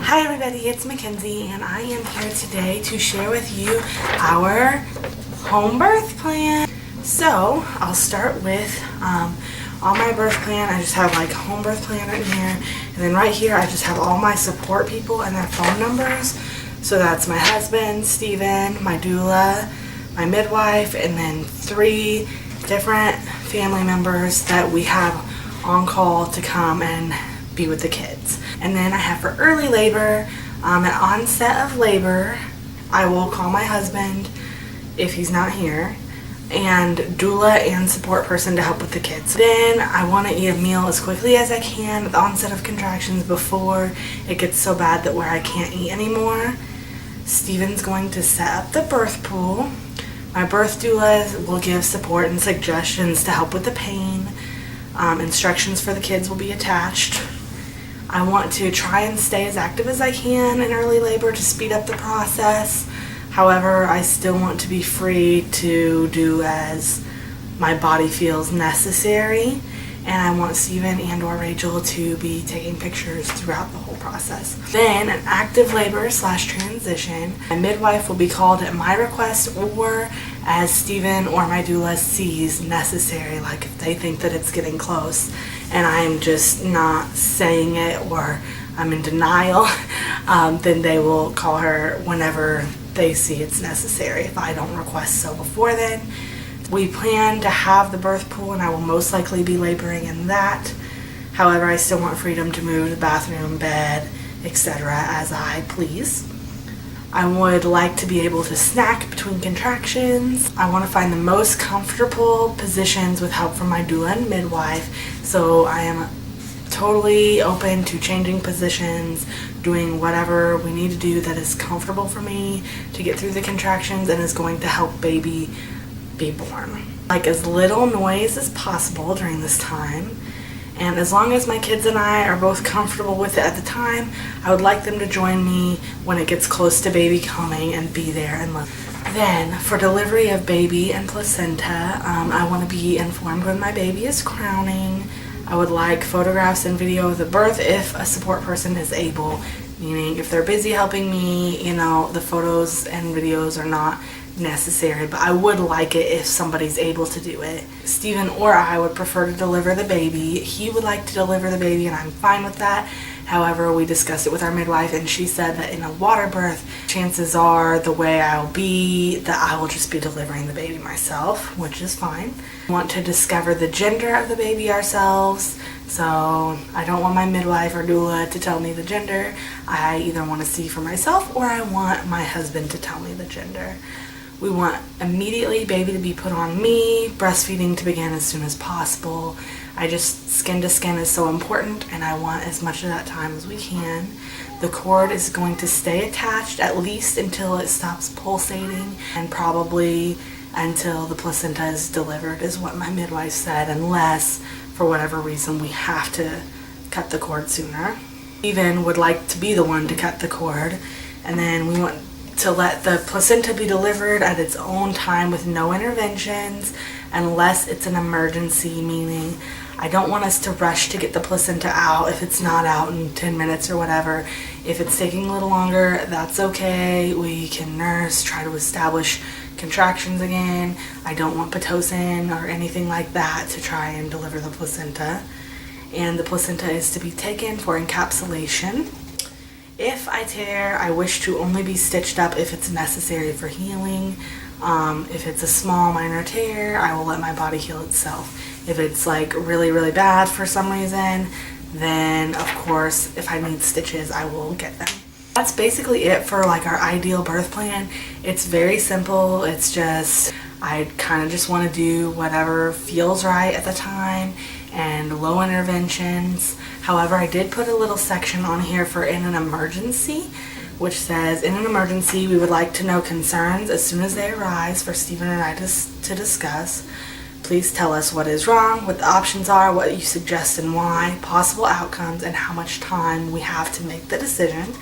Hi everybody, it's Mackenzie and I am here today to share with you our home birth plan. So I'll start with on my birth plan. I just have like home birth plan right here, and then right here I just have all my support people and their phone numbers. So that's my husband, Steven, my doula, my midwife, and then 3 different family members that we have on call to come and be with the kids. And then I have for early labor, at onset of labor, I will call my husband if he's not here, and doula and support person to help with the kids. Then I want to eat a meal as quickly as I can at the onset of contractions before it gets so bad that where I can't eat anymore. Steven's going to set up the birth pool. My birth doula will give support and suggestions to help with the pain. Instructions for the kids will be attached. I want to try and stay as active as I can in early labor to speed up the process. However, I still want to be free to do as my body feels necessary, and I want Steven and or Rachel to be taking pictures throughout the whole process. Then an active labor / transition. My midwife will be called at my request or as Steven or my doula sees necessary, like if they think that it's getting close and I'm just not saying it or I'm in denial, then they will call her whenever they see it's necessary if I don't request so before then. We plan to have the birth pool and I will most likely be laboring in that. However, I still want freedom to move the bathroom, bed, etc. as I please. I would like to be able to snack between contractions. I want to find the most comfortable positions with help from my doula and midwife. So I am totally open to changing positions, doing whatever we need to do that is comfortable for me to get through the contractions and is going to help baby be born. Like as little noise as possible during this time, and as long as my kids and I are both comfortable with it at the time, I would like them to join me when it gets close to baby coming and be there and love. Then for delivery of baby and placenta, I want to be informed when my baby is crowning. I would like photographs and video of the birth if a support person is able, meaning if they're busy helping me, the photos and videos are not necessary, but I would like it if somebody's able to do it. Steven or I would prefer to deliver the baby. He would like to deliver the baby and I'm fine with that. However, we discussed it with our midwife and she said that in a water birth, chances are the way I'll be that I will just be delivering the baby myself, which is fine. We want to discover the gender of the baby ourselves, so I don't want my midwife or doula to tell me the gender. I either want to see for myself or I want my husband to tell me the gender. We want immediately baby to be put on me, breastfeeding to begin as soon as possible. Skin to skin is so important and I want as much of that time as we can. The cord is going to stay attached at least until it stops pulsating and probably until the placenta is delivered is what my midwife said, unless for whatever reason we have to cut the cord sooner. Steven would like to be the one to cut the cord, and then we want to let the placenta be delivered at its own time with no interventions unless it's an emergency, meaning I don't want us to rush to get the placenta out if it's not out in 10 minutes or whatever. If it's taking a little longer, that's okay. We can nurse, try to establish contractions again. I don't want Pitocin or anything like that to try and deliver the placenta. And the placenta is to be taken for encapsulation. If I tear, I wish to only be stitched up if it's necessary for healing. If it's a small minor tear, I will let my body heal itself. If it's like really, really bad for some reason, then of course if I need stitches I will get them. That's basically it for like our ideal birth plan. It's very simple. It's just I kind of just want to do whatever feels right at the time and low interventions. However, I did put a little section on here for in an emergency, which says, in an emergency, we would like to know concerns as soon as they arise for Steven and I to discuss. Please tell us what is wrong, what the options are, what you suggest and why, possible outcomes, and how much time we have to make the decision.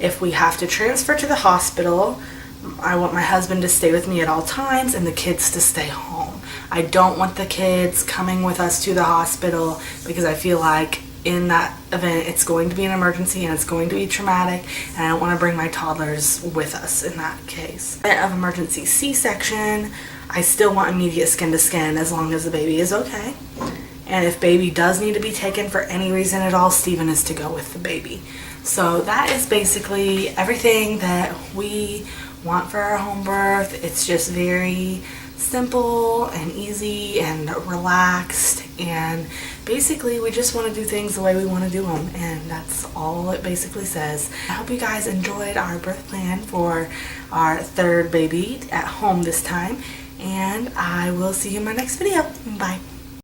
If we have to transfer to the hospital, I want my husband to stay with me at all times and the kids to stay home. I don't want the kids coming with us to the hospital because I feel like in that event it's going to be an emergency and it's going to be traumatic, and I don't want to bring my toddlers with us in that case. In of emergency C-section, I still want immediate skin to skin as long as the baby is okay. And if baby does need to be taken for any reason at all, Steven is to go with the baby. So that is basically everything that we want for our home birth. It's just very simple and easy and relaxed, and basically we just want to do things the way we want to do them, and that's all it basically says. I hope you guys enjoyed our birth plan for our third baby at home this time, and I will see you in my next video. Bye.